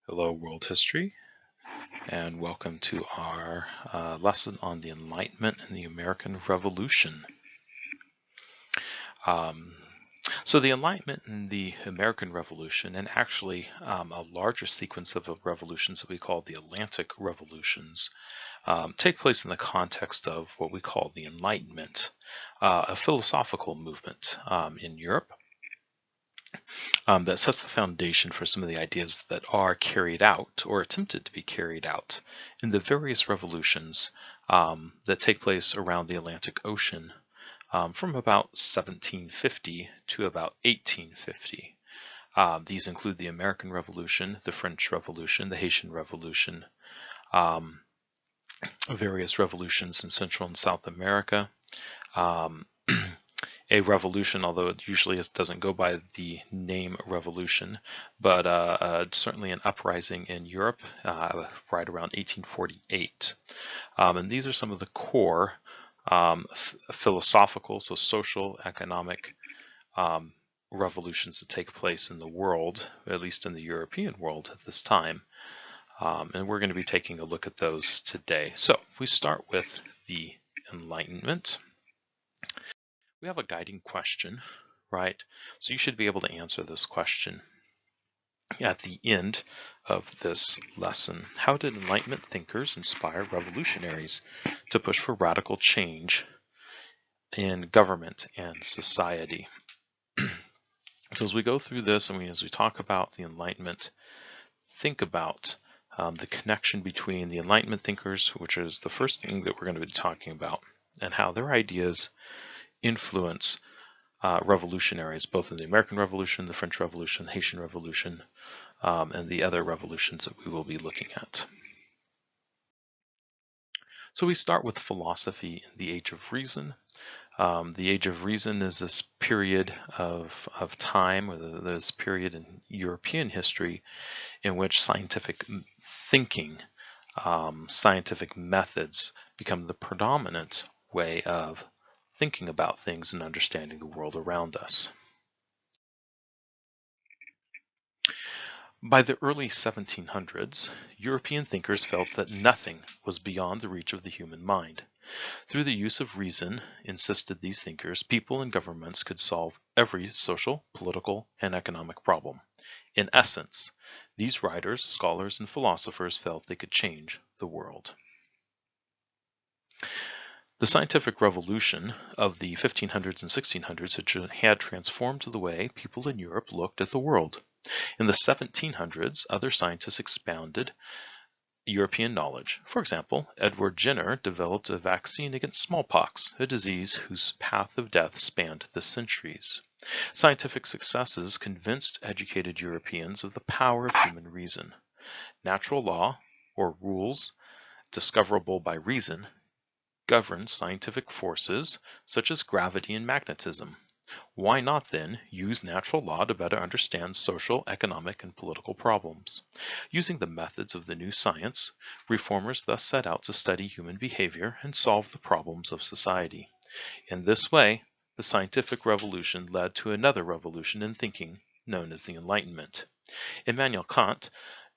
Hello, world history, and welcome to our lesson on the Enlightenment and the American Revolution. Um, so the Enlightenment and the American Revolution, and actually a larger sequence of revolutions that we call the Atlantic Revolutions, take place in the context of what we call the Enlightenment, a philosophical movement in Europe that sets the foundation for some of the ideas that are carried out or attempted to be carried out in the various revolutions that take place around the Atlantic Ocean from about 1750 to about 1850. These include the American Revolution, the French Revolution, the Haitian Revolution, um, various revolutions in Central and South America. Um, a revolution, although it usually doesn't go by the name revolution, but certainly an uprising in Europe right around 1848. And these are some of the core philosophical, so social, economic revolutions that take place in the world, at least in the European world at this time. And we're going to be taking a look at those today. So we start with the Enlightenment. We have a guiding question, right? So you should be able to answer this question at the end of this lesson. How did Enlightenment thinkers inspire revolutionaries to push for radical change in government and society? So as we go through this, as we talk about the Enlightenment, think about the connection between the Enlightenment thinkers, which is the first thing that we're going to be talking about, and how their ideas influence revolutionaries, both in the American Revolution, the French Revolution, the Haitian Revolution, and the other revolutions that we will be looking at. So we start with philosophy in the Age of Reason. The Age of Reason is this period of time, or this period in European history in which scientific thinking, scientific methods become the predominant way of thinking about things and understanding the world around us. By the early 1700s, European thinkers felt that nothing was beyond the reach of the human mind. Through the use of reason, insisted these thinkers, people and governments could solve every social, political, and economic problem. In essence, these writers, scholars, and philosophers felt they could change the world. The scientific revolution of the 1500s and 1600s had transformed the way people in Europe looked at the world. In the 1700s, other scientists expounded European knowledge. For example, Edward Jenner developed a vaccine against smallpox, a disease whose path of death spanned the centuries. Scientific successes convinced educated Europeans of the power of human reason. Natural law, or rules discoverable by reason, govern scientific forces such as gravity and magnetism. Why not, then, use natural law to better understand social, economic, and political problems? Using the methods of the new science, reformers thus set out to study human behavior and solve the problems of society. In this way, the scientific revolution led to another revolution in thinking, known as the Enlightenment. Immanuel Kant,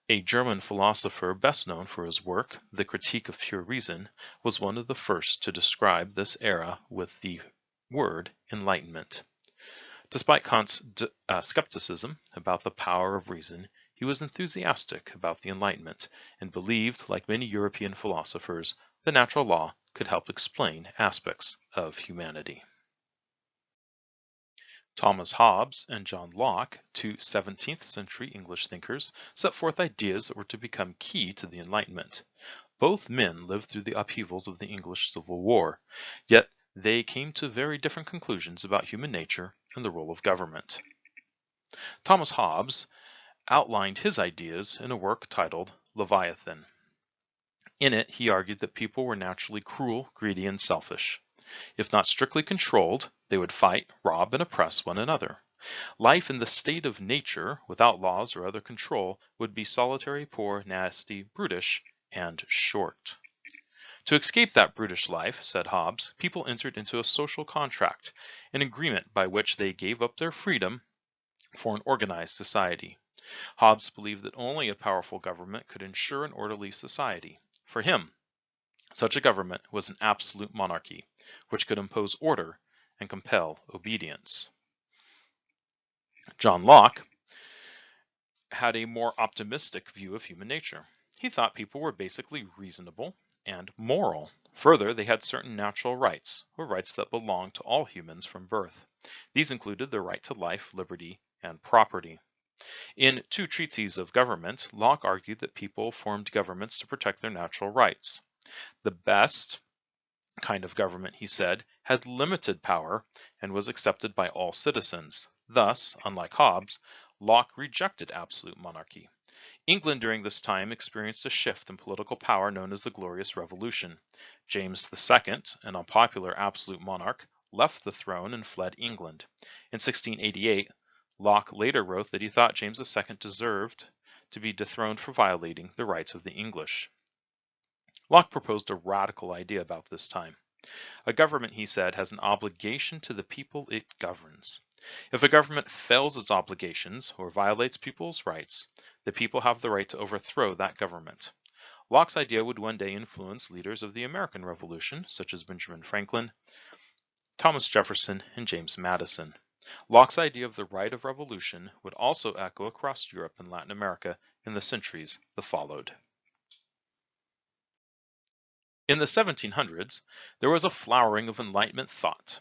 a German philosopher best known for his work, The Critique of Pure Reason, was one of the first to describe this era with the word enlightenment. Despite Kant's skepticism about the power of reason, he was enthusiastic about the Enlightenment and believed, like many European philosophers, that natural law could help explain aspects of humanity. Thomas Hobbes and John Locke, two 17th century English thinkers, set forth ideas that were to become key to the Enlightenment. Both men lived through the upheavals of the English Civil War, yet they came to very different conclusions about human nature and the role of government. Thomas Hobbes outlined his ideas in a work titled Leviathan. In it, he argued that people were naturally cruel, greedy, and selfish. If not strictly controlled, they would fight, rob, and oppress one another. Life in the state of nature, without laws or other control, would be solitary, poor, nasty, brutish, and short. To escape that brutish life, said Hobbes, people entered into a social contract, an agreement by which they gave up their freedom for an organized society. Hobbes believed that only a powerful government could ensure an orderly society. For him, such a government was an absolute monarchy, which could impose order and compel obedience. John Locke had a more optimistic view of human nature. He thought people were basically reasonable and moral. Further, they had certain natural rights, or rights that belonged to all humans from birth. These included the right to life, liberty, and property. In two treatises of government, Locke argued that people formed governments to protect their natural rights. The best kind of government, he said, had limited power and was accepted by all citizens. Thus, unlike Hobbes, Locke rejected absolute monarchy. England during this time experienced a shift in political power known as the Glorious Revolution. James II, an unpopular absolute monarch, left the throne and fled England. In 1688, Locke later wrote that he thought James II deserved to be dethroned for violating the rights of the English. Locke proposed a radical idea about this time. A government, he said, has an obligation to the people it governs. If a government fails its obligations or violates people's rights, the people have the right to overthrow that government. Locke's idea would one day influence leaders of the American Revolution, such as Benjamin Franklin, Thomas Jefferson, and James Madison. Locke's idea of the right of revolution would also echo across Europe and Latin America in the centuries that followed. In the 1700s, there was a flowering of Enlightenment thought.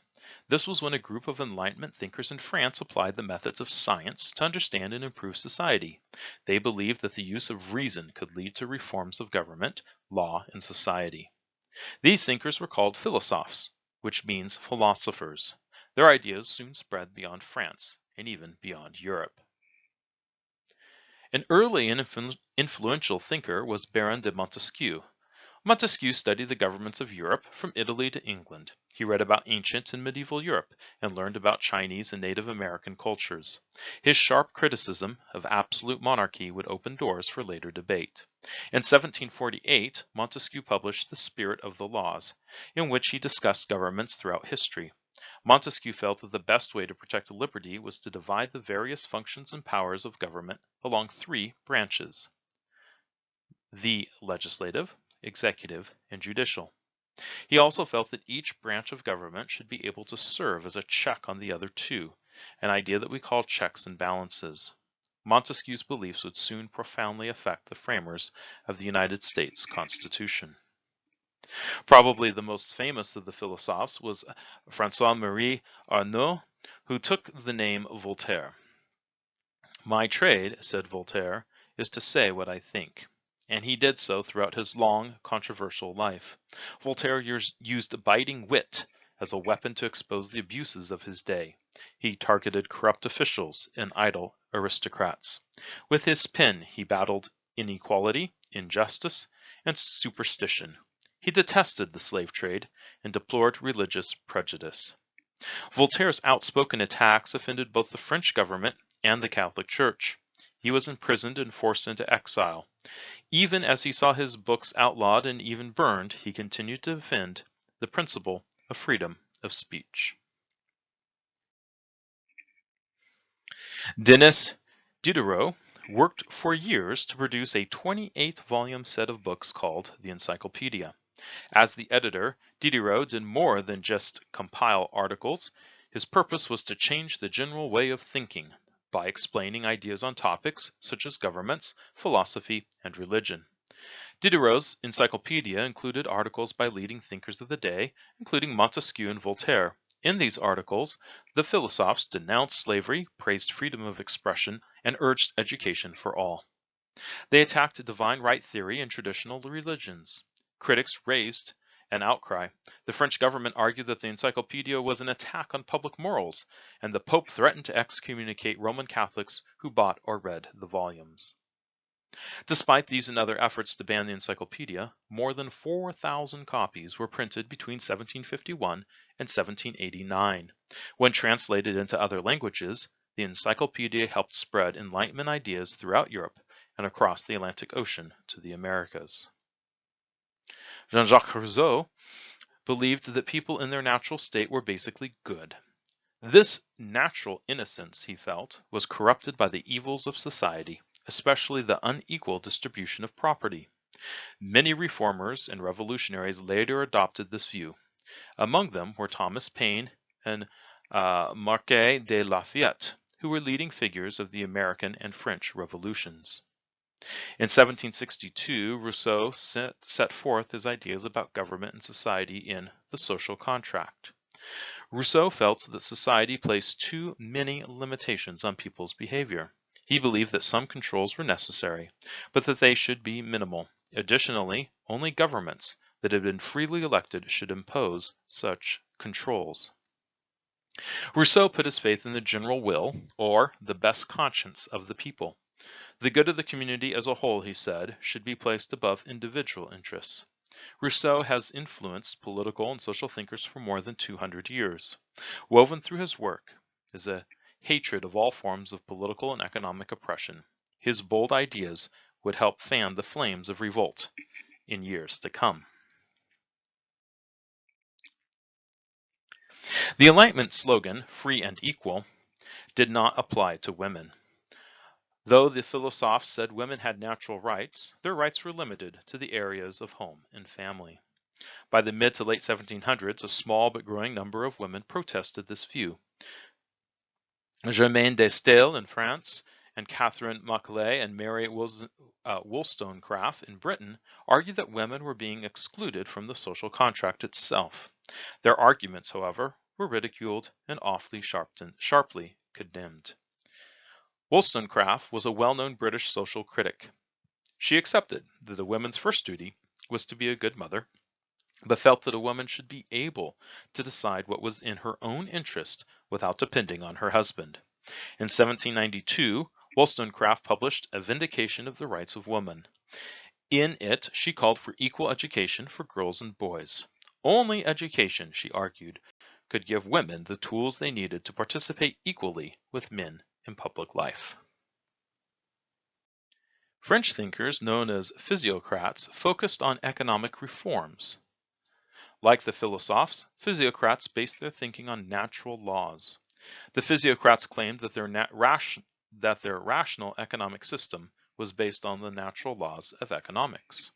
This was when a group of Enlightenment thinkers in France applied the methods of science to understand and improve society. They believed that the use of reason could lead to reforms of government, law, and society. These thinkers were called philosophes, which means philosophers. Their ideas soon spread beyond France and even beyond Europe. An early and influential thinker was Baron de Montesquieu. Montesquieu studied the governments of Europe from Italy to England. He read about ancient and medieval Europe and learned about Chinese and Native American cultures. His sharp criticism of absolute monarchy would open doors for later debate. In 1748, Montesquieu published The Spirit of the Laws, in which he discussed governments throughout history. Montesquieu felt that the best way to protect liberty was to divide the various functions and powers of government along three branches: the legislative, executive, and judicial. He also felt that each branch of government should be able to serve as a check on the other two, an idea that we call checks and balances. Montesquieu's beliefs would soon profoundly affect the framers of the United States Constitution. Probably the most famous of the philosophes was François-Marie Arnaud, who took the name Voltaire. "My trade," said Voltaire, "is to say what I think." And he did so throughout his long, controversial life. Voltaire used biting wit as a weapon to expose the abuses of his day. He targeted corrupt officials and idle aristocrats. With his pen, he battled inequality, injustice, and superstition. He detested the slave trade and deplored religious prejudice. Voltaire's outspoken attacks offended both the French government and the Catholic Church. He was imprisoned and forced into exile. Even as he saw his books outlawed and even burned, he continued to defend the principle of freedom of speech. Denis Diderot worked for years to produce a 28-volume set of books called the Encyclopedia. As the editor, Diderot did more than just compile articles. His purpose was to change the general way of thinking by explaining ideas on topics such as governments, philosophy, and religion. Diderot's encyclopedia included articles by leading thinkers of the day, including Montesquieu and Voltaire. In these articles, the philosophes denounced slavery, praised freedom of expression, and urged education for all. They attacked divine right theory and traditional religions. Critics raised an outcry. The French government argued that the encyclopedia was an attack on public morals, and the Pope threatened to excommunicate Roman Catholics who bought or read the volumes. Despite these and other efforts to ban the encyclopedia, more than 4,000 copies were printed between 1751 and 1789. When translated into other languages, the encyclopedia helped spread Enlightenment ideas throughout Europe and across the Atlantic Ocean to the Americas. Jean-Jacques Rousseau believed that people in their natural state were basically good. This natural innocence, he felt, was corrupted by the evils of society, especially the unequal distribution of property. Many reformers and revolutionaries later adopted this view. Among them were Thomas Paine and Marquis de Lafayette, who were leading figures of the American and French revolutions. In 1762, Rousseau set forth his ideas about government and society in The Social Contract. Rousseau felt that society placed too many limitations on people's behavior. He believed that some controls were necessary, but that they should be minimal. Additionally, only governments that had been freely elected should impose such controls. Rousseau put his faith in the general will, or the best conscience of the people. The good of the community as a whole, he said, should be placed above individual interests. Rousseau has influenced political and social thinkers for more than 200 years. Woven through his work is a hatred of all forms of political and economic oppression. His bold ideas would help fan the flames of revolt in years to come. The Enlightenment slogan, free and equal, did not apply to women. Though the philosophers said women had natural rights, their rights were limited to the areas of home and family. By the mid to late 1700s, a small but growing number of women protested this view. Germaine de Staël in France and Catherine Maclay and Mary Wollstonecraft in Britain argued that women were being excluded from the social contract itself. Their arguments, however, were ridiculed and awfully sharply condemned. Wollstonecraft was a well-known British social critic. She accepted that a woman's first duty was to be a good mother, but felt that a woman should be able to decide what was in her own interest without depending on her husband. In 1792, Wollstonecraft published A Vindication of the Rights of Woman. In it, she called for equal education for girls and boys. Only education, she argued, could give women the tools they needed to participate equally with men in public life. French thinkers known as physiocrats focused on economic reforms. Like the philosophers, physiocrats based their thinking on natural laws. The physiocrats claimed that their rational economic system was based on the natural laws of economics.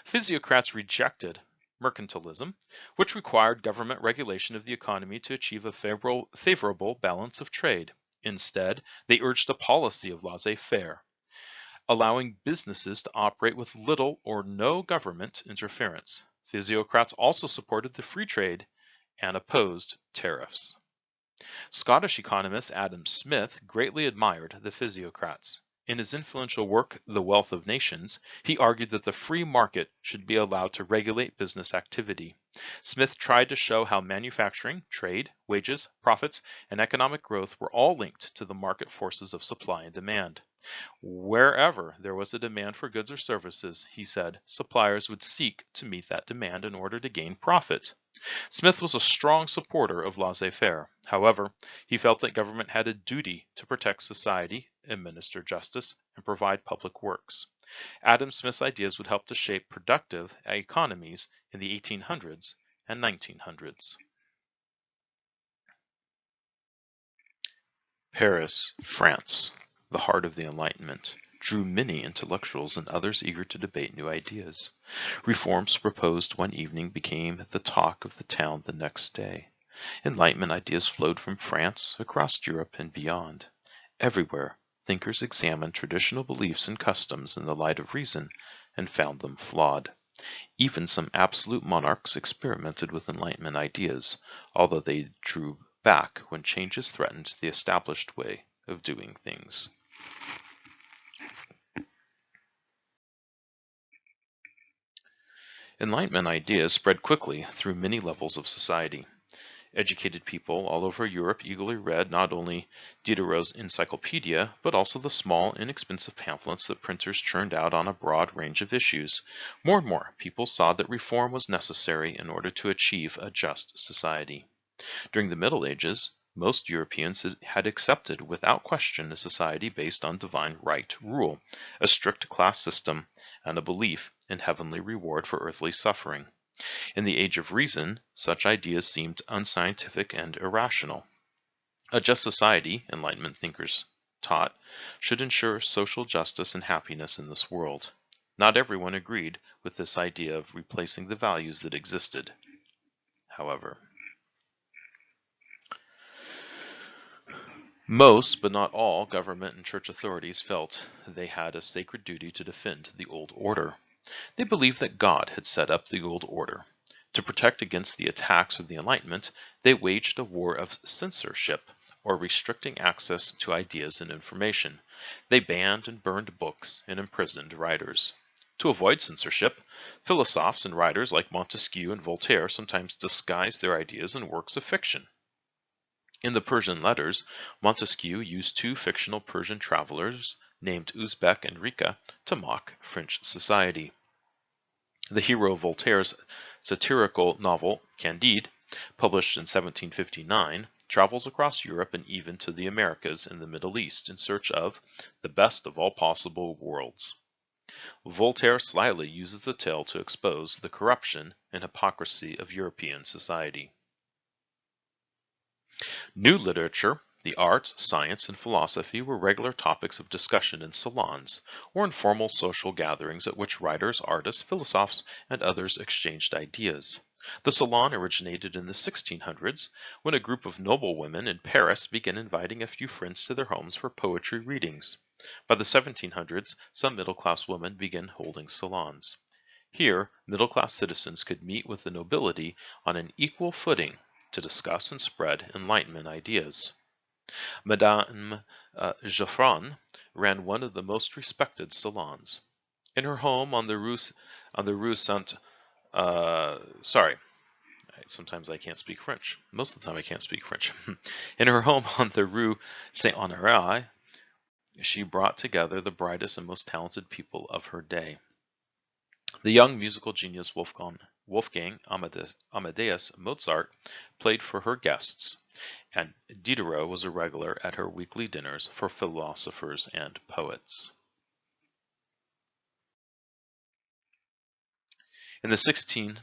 Physiocrats rejected mercantilism, which required government regulation of the economy to achieve a favorable balance of trade. Instead, they urged a policy of laissez-faire, allowing businesses to operate with little or no government interference. Physiocrats also supported the free trade and opposed tariffs. Scottish economist Adam Smith greatly admired the physiocrats. In his influential work, The Wealth of Nations, he argued that the free market should be allowed to regulate business activity. Smith tried to show how manufacturing, trade, wages, profits, and economic growth were all linked to the market forces of supply and demand. Wherever there was a demand for goods or services, he said, suppliers would seek to meet that demand in order to gain profit. Smith was a strong supporter of laissez-faire. However, he felt that government had a duty to protect society, administer justice, and provide public works. Adam Smith's ideas would help to shape productive economies in the 1800s and 1900s. Paris, France, the heart of the Enlightenment, drew many intellectuals and others eager to debate new ideas. Reforms proposed one evening became the talk of the town the next day. Enlightenment ideas flowed from France, across Europe, and beyond. Everywhere, thinkers examined traditional beliefs and customs in the light of reason and found them flawed. Even some absolute monarchs experimented with Enlightenment ideas, although they drew back when changes threatened the established way of doing things. Enlightenment ideas spread quickly through many levels of society. Educated people all over Europe eagerly read not only Diderot's encyclopedia, but also the small, inexpensive pamphlets that printers churned out on a broad range of issues. More and more people saw that reform was necessary in order to achieve a just society. During the Middle Ages, most Europeans had accepted without question a society based on divine right rule, a strict class system, and a belief in heavenly reward for earthly suffering. In the Age of Reason, such ideas seemed unscientific and irrational. A just society, Enlightenment thinkers taught, should ensure social justice and happiness in this world. Not everyone agreed with this idea of replacing the values that existed, however. Most, but not all, government and church authorities felt they had a sacred duty to defend the old order. They believed that God had set up the old order. To protect against the attacks of the Enlightenment, they waged a war of censorship, or restricting access to ideas and information. They banned and burned books and imprisoned writers. To avoid censorship, philosophers and writers like Montesquieu and Voltaire sometimes disguised their ideas in works of fiction. In the Persian letters, Montesquieu used two fictional Persian travelers named Uzbek and Rika to mock French society. The hero of Voltaire's satirical novel Candide, published in 1759, travels across Europe and even to the Americas and the Middle East in search of the best of all possible worlds. Voltaire slyly uses the tale to expose the corruption and hypocrisy of European society. New literature, the arts, science, and philosophy were regular topics of discussion in salons, or informal social gatherings at which writers, artists, philosophers, and others exchanged ideas. The salon originated in the 1600s, when a group of noblewomen in Paris began inviting a few friends to their homes for poetry readings. By the 1700s, some middle-class women began holding salons. Here, middle-class citizens could meet with the nobility on an equal footing to discuss and spread Enlightenment ideas. Madame Geoffrin ran one of the most respected salons. In her home on the rue Saint, sometimes I can't speak French. Most of the time I can't speak French. In her home on the rue Saint Honoré, she brought together the brightest and most talented people of her day. The young musical genius Wolfgang Amadeus Mozart played for her guests, and Diderot was a regular at her weekly dinners for philosophers and poets. In the 1600s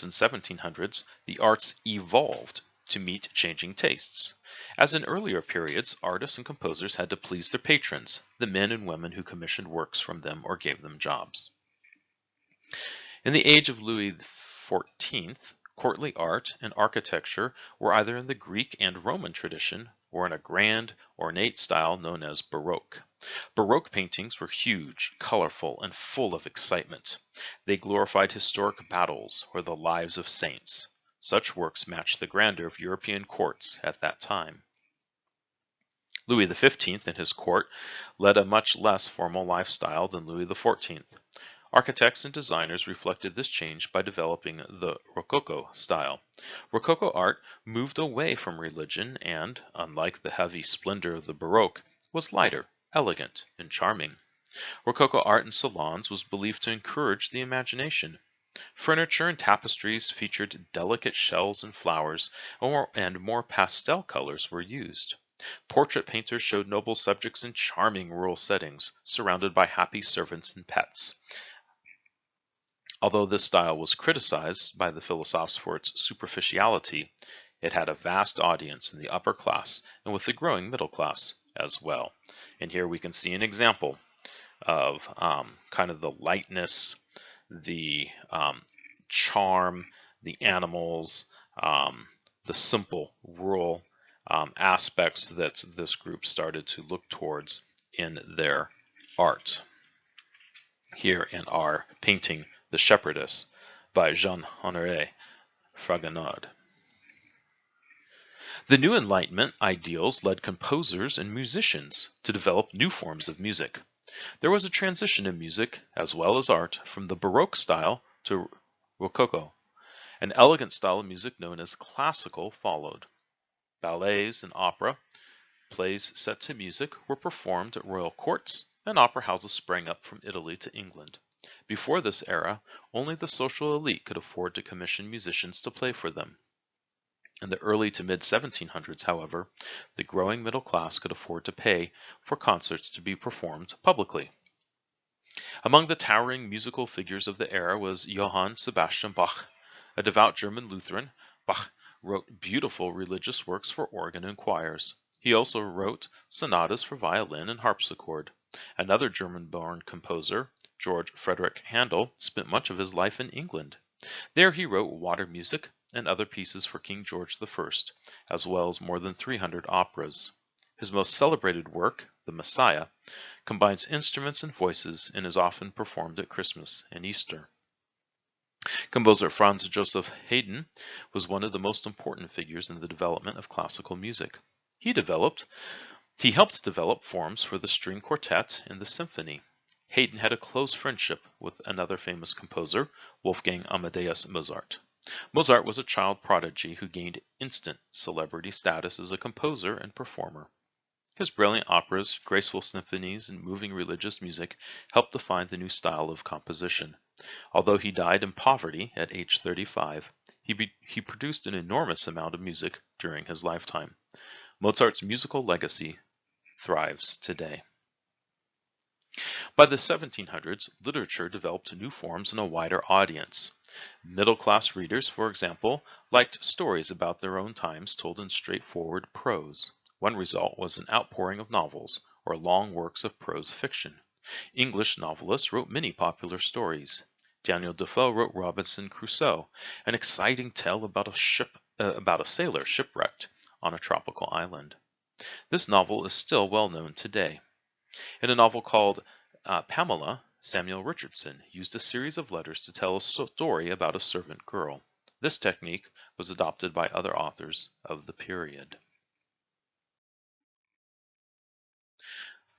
and 1700s, the arts evolved to meet changing tastes. As in earlier periods, artists and composers had to please their patrons, the men and women who commissioned works from them or gave them jobs. In the age of Louis XIV, courtly art and architecture were either in the Greek and Roman tradition or in a grand, ornate style known as Baroque. Baroque paintings were huge, colorful, and full of excitement. They glorified historic battles or the lives of saints. Such works matched the grandeur of European courts at that time. Louis XV and his court led a much less formal lifestyle than Louis XIV. Architects and designers reflected this change by developing the Rococo style. Rococo art moved away from religion and, unlike the heavy splendor of the Baroque, was lighter, elegant, and charming. Rococo art in salons was believed to encourage the imagination. Furniture and tapestries featured delicate shells and flowers, and more pastel colors were used. Portrait painters showed noble subjects in charming rural settings, surrounded by happy servants and pets. Although this style was criticized by the philosophers for its superficiality, it had a vast audience in the upper class and with the growing middle class as well. And here we can see an example of kind of the lightness, the charm, the animals, the simple rural aspects that this group started to look towards in their art. Here in our painting, The Shepherdess by Jean-Honoré Fragonard. The new Enlightenment ideals led composers and musicians to develop new forms of music. There was a transition in music, as well as art, from the Baroque style to Rococo. An elegant style of music known as classical followed. Ballets and opera, plays set to music, were performed at royal courts, and opera houses sprang up from Italy to England. Before this era, only the social elite could afford to commission musicians to play for them. In the early to mid-1700s, however, the growing middle class could afford to pay for concerts to be performed publicly. Among the towering musical figures of the era was Johann Sebastian Bach. A devout German Lutheran, Bach wrote beautiful religious works for organ and choirs. He also wrote sonatas for violin and harpsichord. Another German-born composer, George Frederick Handel, spent much of his life in England. There he wrote water music and other pieces for King George I, as well as more than 300 operas. His most celebrated work, The Messiah, combines instruments and voices and is often performed at Christmas and Easter. Composer Franz Joseph Haydn was one of the most important figures in the development of classical music. He helped develop forms for the string quartet and the symphony. Haydn had a close friendship with another famous composer, Wolfgang Amadeus Mozart. Mozart was a child prodigy who gained instant celebrity status as a composer and performer. His brilliant operas, graceful symphonies, and moving religious music helped define the new style of composition. Although he died in poverty at age 35, he produced an enormous amount of music during his lifetime. Mozart's musical legacy thrives today. By the 1700s, literature developed new forms and a wider audience. Middle-class readers, for example, liked stories about their own times told in straightforward prose. One result was an outpouring of novels, or long works of prose fiction. English novelists wrote many popular stories. Daniel Defoe wrote Robinson Crusoe, an exciting tale about a sailor shipwrecked on a tropical island. This novel is still well known today. In a novel called Pamela, Samuel Richardson used a series of letters to tell a story about a servant girl. This technique was adopted by other authors of the period.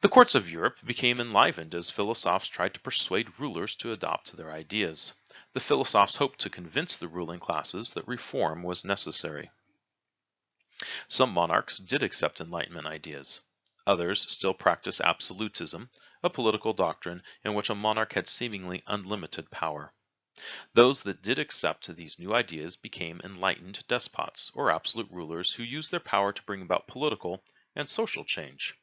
The courts of Europe became enlivened as philosophers tried to persuade rulers to adopt their ideas. The philosophers hoped to convince the ruling classes that reform was necessary. Some monarchs did accept Enlightenment ideas. Others still practice absolutism, a political doctrine in which a monarch had seemingly unlimited power. Those that did accept these new ideas became enlightened despots, or absolute rulers who used their power to bring about political and social change.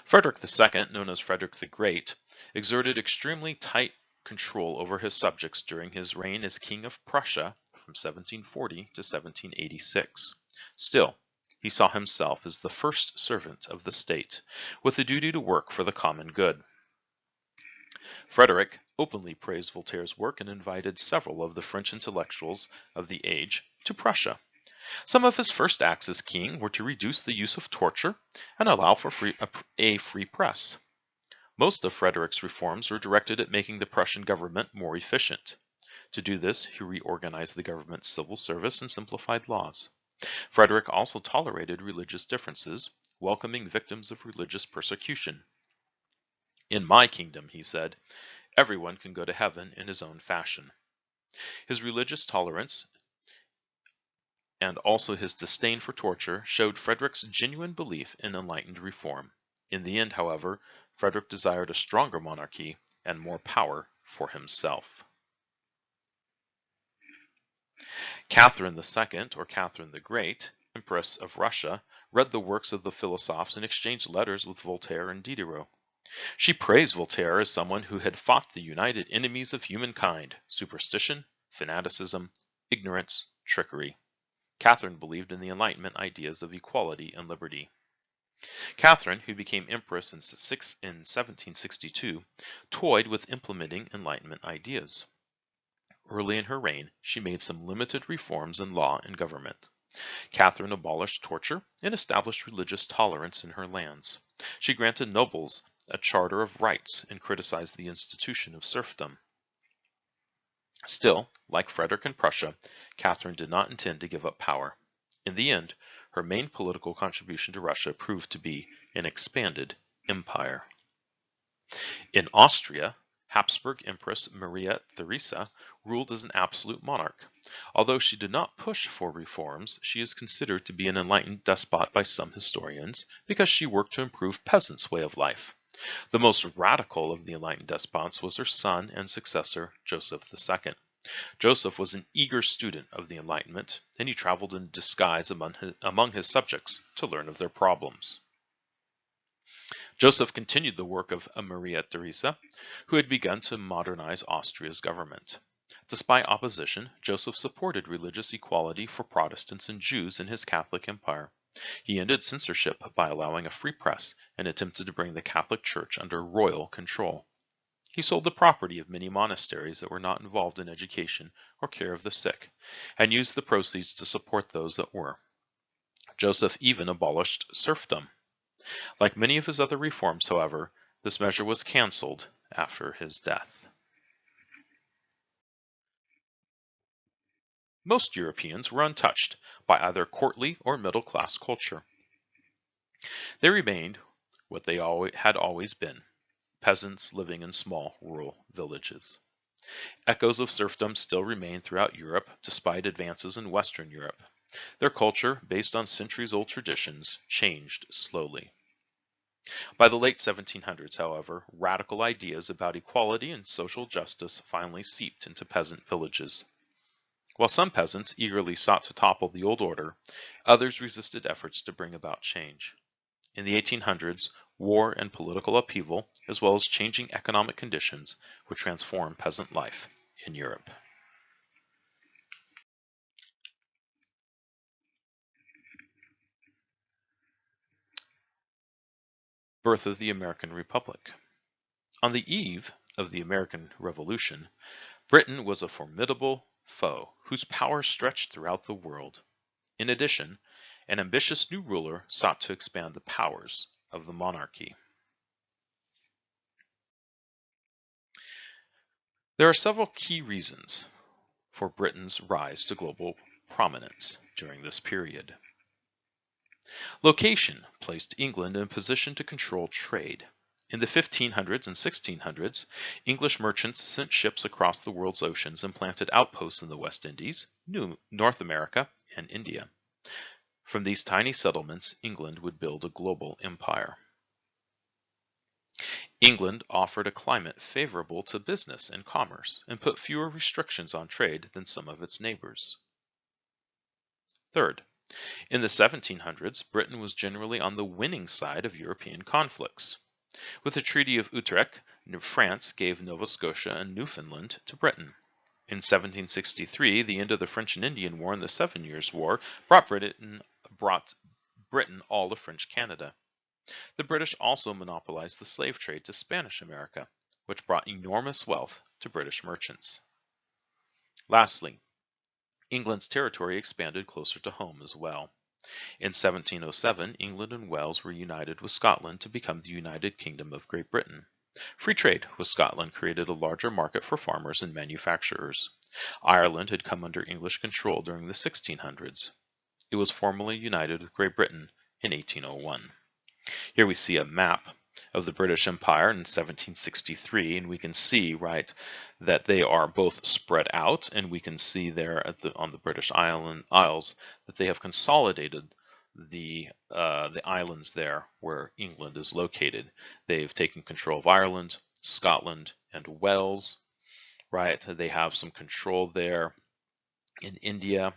Frederick II, known as Frederick the Great, exerted extremely tight control over his subjects during his reign as King of Prussia from 1740 to 1786. Still, he saw himself as the first servant of the state, with the duty to work for the common good. Frederick openly praised Voltaire's work and invited several of the French intellectuals of the age to Prussia. Some of his first acts as king were to reduce the use of torture and allow for a free press. Most of Frederick's reforms were directed at making the Prussian government more efficient. To do this, he reorganized the government's civil service and simplified laws. Frederick also tolerated religious differences, welcoming victims of religious persecution. "In my kingdom," he said, "everyone can go to heaven in his own fashion." His religious tolerance and also his disdain for torture showed Frederick's genuine belief in enlightened reform. In the end, however, Frederick desired a stronger monarchy and more power for himself. Catherine II, or Catherine the Great, Empress of Russia, read the works of the philosophers and exchanged letters with Voltaire and Diderot. She praised Voltaire as someone who had fought the united enemies of humankind: superstition, fanaticism, ignorance, trickery. Catherine believed in the Enlightenment ideas of equality and liberty. Catherine, who became empress in 1762, toyed with implementing Enlightenment ideas. Early in her reign, she made some limited reforms in law and government. Catherine abolished torture and established religious tolerance in her lands. She granted nobles a charter of rights and criticized the institution of serfdom. Still, like Frederick in Prussia, Catherine did not intend to give up power. In the end, her main political contribution to Russia proved to be an expanded empire. In Austria, Habsburg Empress Maria Theresa ruled as an absolute monarch. Although she did not push for reforms, she is considered to be an enlightened despot by some historians because she worked to improve peasants' way of life. The most radical of the enlightened despots was her son and successor, Joseph II. Joseph was an eager student of the Enlightenment, and he traveled in disguise among his subjects to learn of their problems. Joseph continued the work of Maria Theresa, who had begun to modernize Austria's government. Despite opposition, Joseph supported religious equality for Protestants and Jews in his Catholic empire. He ended censorship by allowing a free press and attempted to bring the Catholic Church under royal control. He sold the property of many monasteries that were not involved in education or care of the sick, and used the proceeds to support those that were. Joseph even abolished serfdom. Like many of his other reforms, however, this measure was cancelled after his death. Most Europeans were untouched by either courtly or middle-class culture. They remained what they had always been, peasants living in small rural villages. Echoes of serfdom still remain throughout Europe despite advances in Western Europe. Their culture, based on centuries-old traditions, changed slowly. By the late 1700s, however, radical ideas about equality and social justice finally seeped into peasant villages. While some peasants eagerly sought to topple the old order, others resisted efforts to bring about change. In the 1800s, war and political upheaval, as well as changing economic conditions, would transform peasant life in Europe. Birth of the American Republic. On the eve of the American Revolution, Britain was a formidable foe whose power stretched throughout the world. In addition, an ambitious new ruler sought to expand the powers of the monarchy. There are several key reasons for Britain's rise to global prominence during this period. Location placed England in a position to control trade. In the 1500s and 1600s, English merchants sent ships across the world's oceans and planted outposts in the West Indies, North America, and India. From these tiny settlements, England would build a global empire. England offered a climate favorable to business and commerce and put fewer restrictions on trade than some of its neighbors. Third, in the 1700s, Britain was generally on the winning side of European conflicts. With the Treaty of Utrecht, France gave Nova Scotia and Newfoundland to Britain. In 1763, the end of the French and Indian War and the Seven Years' War brought Britain all of French Canada. The British also monopolized the slave trade to Spanish America, which brought enormous wealth to British merchants. Lastly, England's territory expanded closer to home as well. In 1707, England and Wales were united with Scotland to become the United Kingdom of Great Britain. Free trade with Scotland created a larger market for farmers and manufacturers. Ireland had come under English control during the 1600s. It was formally united with Great Britain in 1801. Here we see a map of the British Empire in 1763, and we can see, right, that they are both spread out, and we can see there on the British Isles that they have consolidated the islands there where England is located. They've taken control of Ireland, Scotland, and Wales, right? They have some control there in India,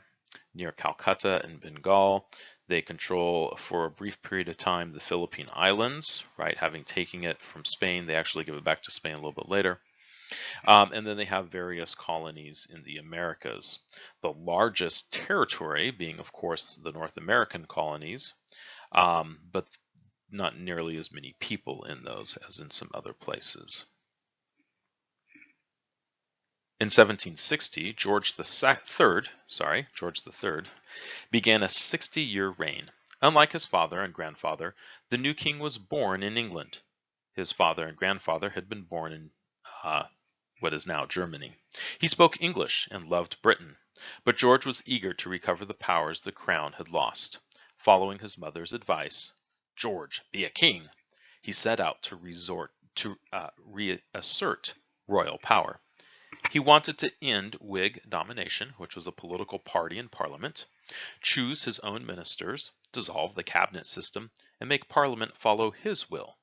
near Calcutta and Bengal. They control, for a brief period of time, the Philippine Islands, right? Having taken it from Spain, they actually give it back to Spain a little bit later. And then they have various colonies in the Americas. The largest territory being, of course, the North American colonies, but not nearly as many people in those as in some other places. In 1760, George III began a 60-year reign. Unlike his father and grandfather, the new king was born in England. His father and grandfather had been born in what is now Germany. He spoke English and loved Britain, but George was eager to recover the powers the crown had lost. Following his mother's advice, "George, be a king," he set out to reassert royal power. He wanted to end Whig domination, which was a political party in Parliament, choose his own ministers, dissolve the cabinet system, and make Parliament follow his will.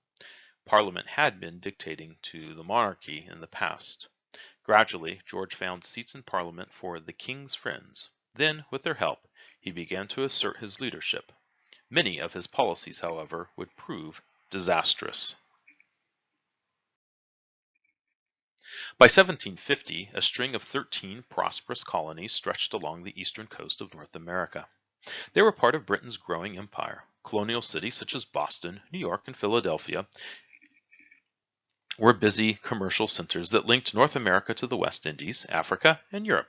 Parliament had been dictating to the monarchy in the past. Gradually, George found seats in Parliament for the king's friends. Then, with their help, he began to assert his leadership. Many of his policies, however, would prove disastrous. By 1750, a string of 13 prosperous colonies stretched along the eastern coast of North America. They were part of Britain's growing empire. Colonial cities such as Boston, New York, and Philadelphia were busy commercial centers that linked North America to the West Indies, Africa, and Europe.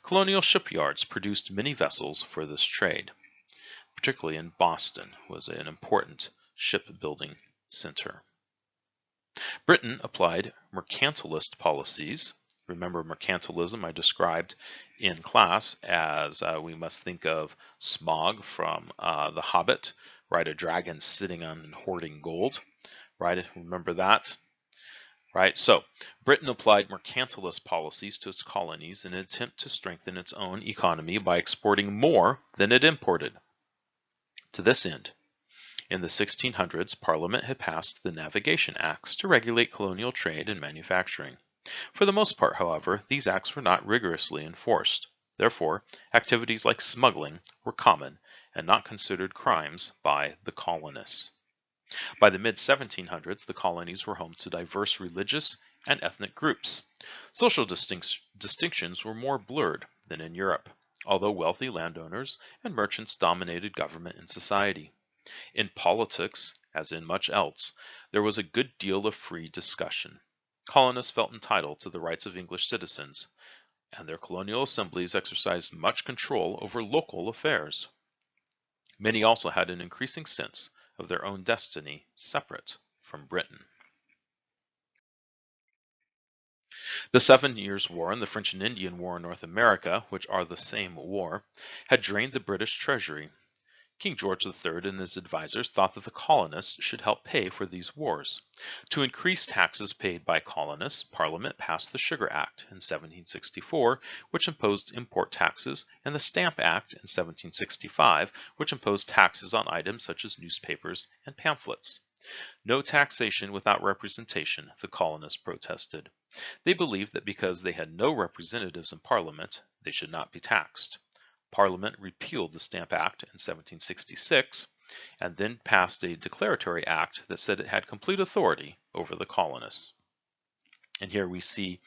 Colonial shipyards produced many vessels for this trade. Particularly in Boston was an important shipbuilding center. Britain applied mercantilist policies. Remember, mercantilism I described in class as we must think of Smaug from The Hobbit, right? A dragon sitting on and hoarding gold, right? Remember that? Right, so Britain applied mercantilist policies to its colonies in an attempt to strengthen its own economy by exporting more than it imported. To this end, in the 1600s, Parliament had passed the Navigation Acts to regulate colonial trade and manufacturing. For the most part, however, these acts were not rigorously enforced. Therefore, activities like smuggling were common and not considered crimes by the colonists. By the mid-1700s, the colonies were home to diverse religious and ethnic groups. Social distinctions were more blurred than in Europe, although wealthy landowners and merchants dominated government and society. In politics, as in much else, there was a good deal of free discussion. Colonists felt entitled to the rights of English citizens, and their colonial assemblies exercised much control over local affairs. Many also had an increasing sense of their own destiny separate from Britain. The 7 Years' War and the French and Indian War in North America, which are the same war, had drained the British treasury. King George III and his advisors thought that the colonists should help pay for these wars. To increase taxes paid by colonists, Parliament passed the Sugar Act in 1764, which imposed import taxes, and the Stamp Act in 1765, which imposed taxes on items such as newspapers and pamphlets. No taxation without representation, the colonists protested. They believed that because they had no representatives in Parliament, they should not be taxed. Parliament repealed the Stamp Act in 1766 and then passed a declaratory act that said it had complete authority over the colonists. And here we see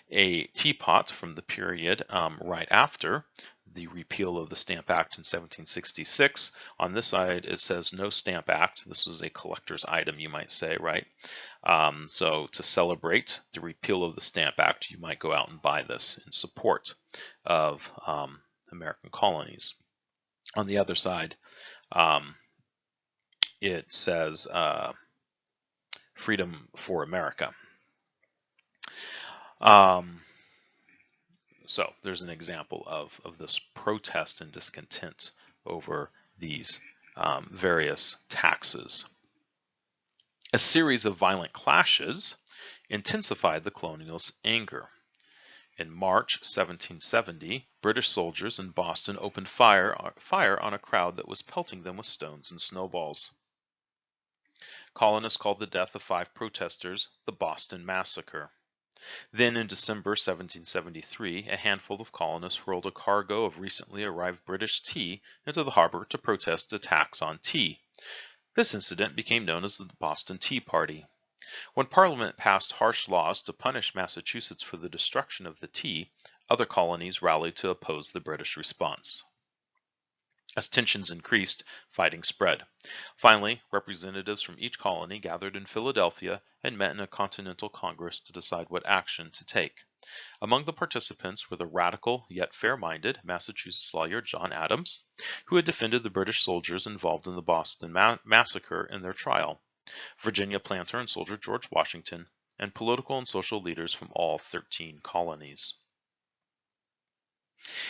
a teapot from the period right after the repeal of the Stamp Act in 1766. On this side, it says no Stamp Act. This was a collector's item, you might say, right? So to celebrate the repeal of the Stamp Act, you might go out and buy this in support of American colonies. On the other side, it says Freedom for America. So there's an example of this protest and discontent over these various taxes. A series of violent clashes intensified the colonials' anger. In March 1770, British soldiers in Boston opened fire on a crowd that was pelting them with stones and snowballs. Colonists called the death of 5 protesters the Boston Massacre. Then in December 1773, a handful of colonists hurled a cargo of recently arrived British tea into the harbor to protest a tax on tea. This incident became known as the Boston Tea Party. When Parliament passed harsh laws to punish Massachusetts for the destruction of the tea, other colonies rallied to oppose the British response. As tensions increased, fighting spread. Finally, representatives from each colony gathered in Philadelphia and met in a Continental Congress to decide what action to take. Among the participants were the radical yet fair-minded Massachusetts lawyer John Adams, who had defended the British soldiers involved in the Boston Massacre in their trial, Virginia planter and soldier George Washington, and political and social leaders from all 13 colonies.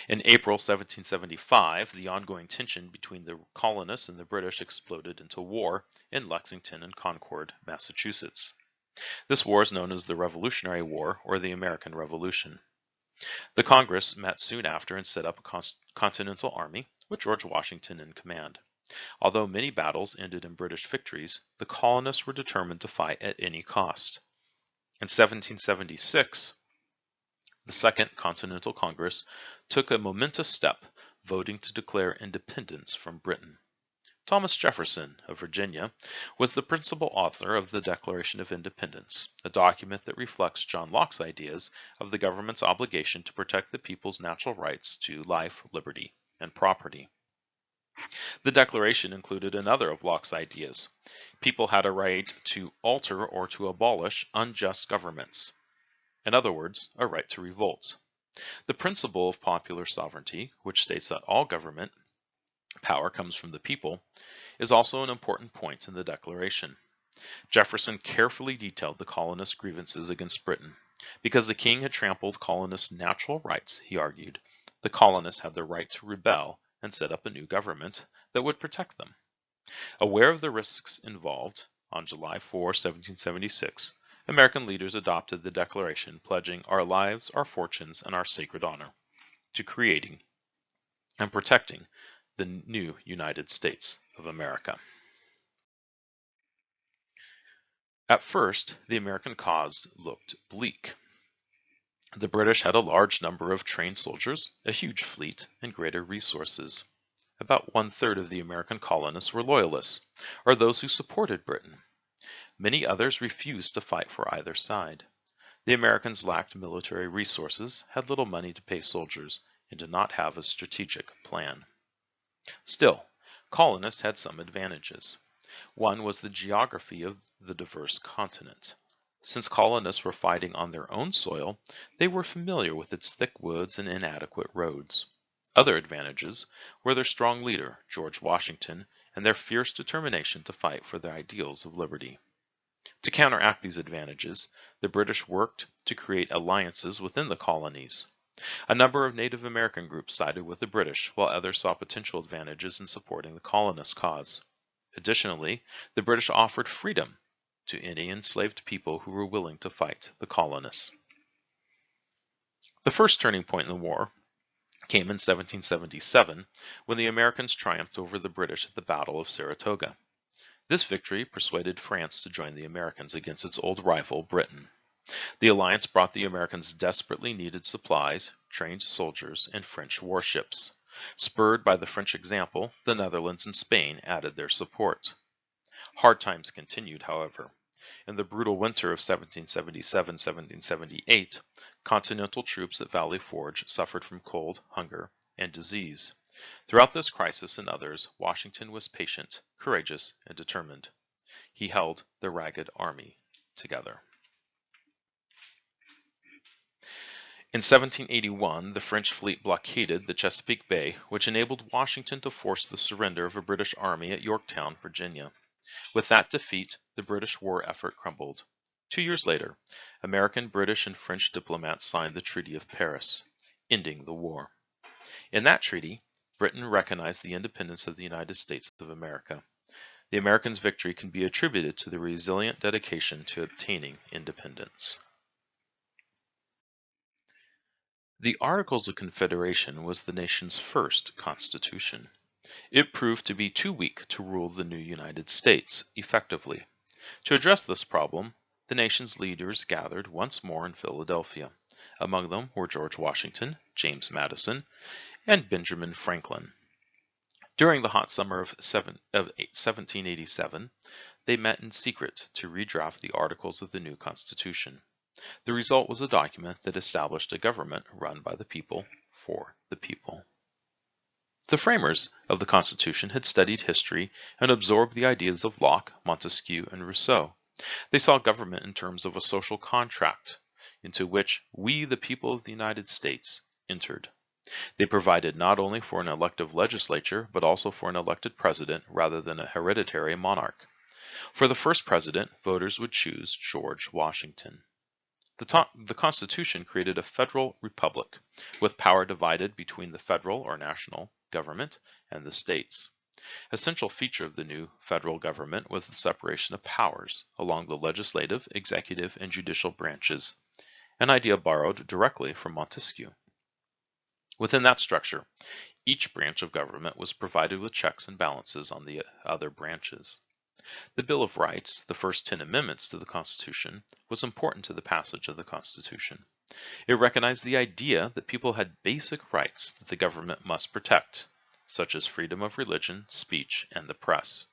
In April 1775, the ongoing tension between the colonists and the British exploded into war in Lexington and Concord, Massachusetts. This war is known as the Revolutionary War or the American Revolution. The Congress met soon after and set up a Continental Army with George Washington in command. Although many battles ended in British victories, the colonists were determined to fight at any cost. In 1776, the Second Continental Congress took a momentous step, voting to declare independence from Britain. Thomas Jefferson of Virginia was the principal author of the Declaration of Independence, a document that reflects John Locke's ideas of the government's obligation to protect the people's natural rights to life, liberty, and property. The Declaration included another of Locke's ideas. People had a right to alter or to abolish unjust governments. In other words, a right to revolt. The principle of popular sovereignty, which states that all government power comes from the people, is also an important point in the Declaration. Jefferson carefully detailed the colonists' grievances against Britain. Because the king had trampled colonists' natural rights, he argued, the colonists had the right to rebel and set up a new government that would protect them. Aware of the risks involved, on July 4, 1776, American leaders adopted the Declaration pledging our lives, our fortunes, and our sacred honor to creating and protecting the new United States of America. At first, the American cause looked bleak. The British had a large number of trained soldiers, a huge fleet, and greater resources. About one-third of the American colonists were loyalists, or those who supported Britain. Many others refused to fight for either side. The Americans lacked military resources, had little money to pay soldiers, and did not have a strategic plan. Still, colonists had some advantages. One was the geography of the diverse continent. Since colonists were fighting on their own soil, they were familiar with its thick woods and inadequate roads. Other advantages were their strong leader, George Washington, and their fierce determination to fight for their ideals of liberty. To counteract these advantages, the British worked to create alliances within the colonies. A number of Native American groups sided with the British, while others saw potential advantages in supporting the colonist cause. Additionally, the British offered freedom to any enslaved people who were willing to fight the colonists. The first turning point in the war came in 1777, when the Americans triumphed over the British at the Battle of Saratoga. This victory persuaded France to join the Americans against its old rival, Britain. The alliance brought the Americans desperately needed supplies, trained soldiers, and French warships. Spurred by the French example, the Netherlands and Spain added their support. Hard times continued, however. In the brutal winter of 1777-1778, Continental troops at Valley Forge suffered from cold, hunger, and disease. Throughout this crisis and others, Washington was patient, courageous, and determined. He held the ragged army together. In 1781, the French fleet blockaded the Chesapeake Bay, which enabled Washington to force the surrender of a British army at Yorktown, Virginia. With that defeat, the British war effort crumbled. 2 years later, American, British, and French diplomats signed the Treaty of Paris, ending the war. In that treaty, Britain recognized the independence of the United States of America. The Americans' victory can be attributed to the resilient dedication to obtaining independence. The Articles of Confederation was the nation's first constitution. It proved to be too weak to rule the new United States effectively. To address this problem, the nation's leaders gathered once more in Philadelphia. Among them were George Washington, James Madison, and Benjamin Franklin. During the hot summer of 1787, they met in secret to redraft the Articles of the new Constitution. The result was a document that established a government run by the people for the people. The framers of the Constitution had studied history and absorbed the ideas of Locke, Montesquieu, and Rousseau. They saw government in terms of a social contract into which we, the people of the United States, entered. They provided not only for an elective legislature, but also for an elected president rather than a hereditary monarch. For the first president, voters would choose George Washington. The Constitution created a federal republic, with power divided between the federal or national government and the states. A central feature of the new federal government was the separation of powers along the legislative, executive, and judicial branches, an idea borrowed directly from Montesquieu. Within that structure, each branch of government was provided with checks and balances on the other branches. The Bill of Rights, the first 10 amendments to the Constitution, was important to the passage of the Constitution. It recognized the idea that people had basic rights that the government must protect. such as freedom of religion, speech, and the press.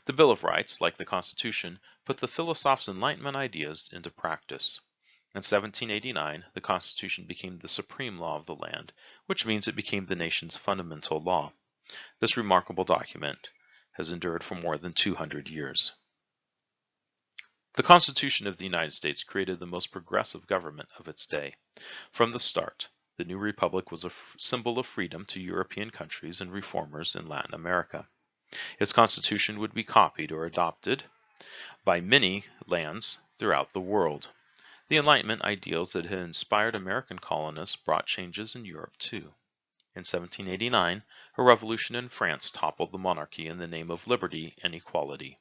The Bill of Rights, like the Constitution, put the Philosophes' Enlightenment ideas into practice. In 1789, the Constitution became the supreme law of the land, which means it became the nation's fundamental law. This remarkable document has endured for more than 200 years. The Constitution of the United States created the most progressive government of its day. From the start, the new republic was a symbol of freedom to European countries and reformers in Latin America. Its constitution would be copied or adopted by many lands throughout the world. The Enlightenment ideals that had inspired American colonists brought changes in Europe too. In 1789, a revolution in France toppled the monarchy in the name of liberty and equality.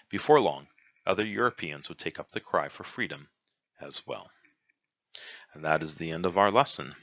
Before long, other Europeans would take up the cry for freedom as well. And that is the end of our lesson.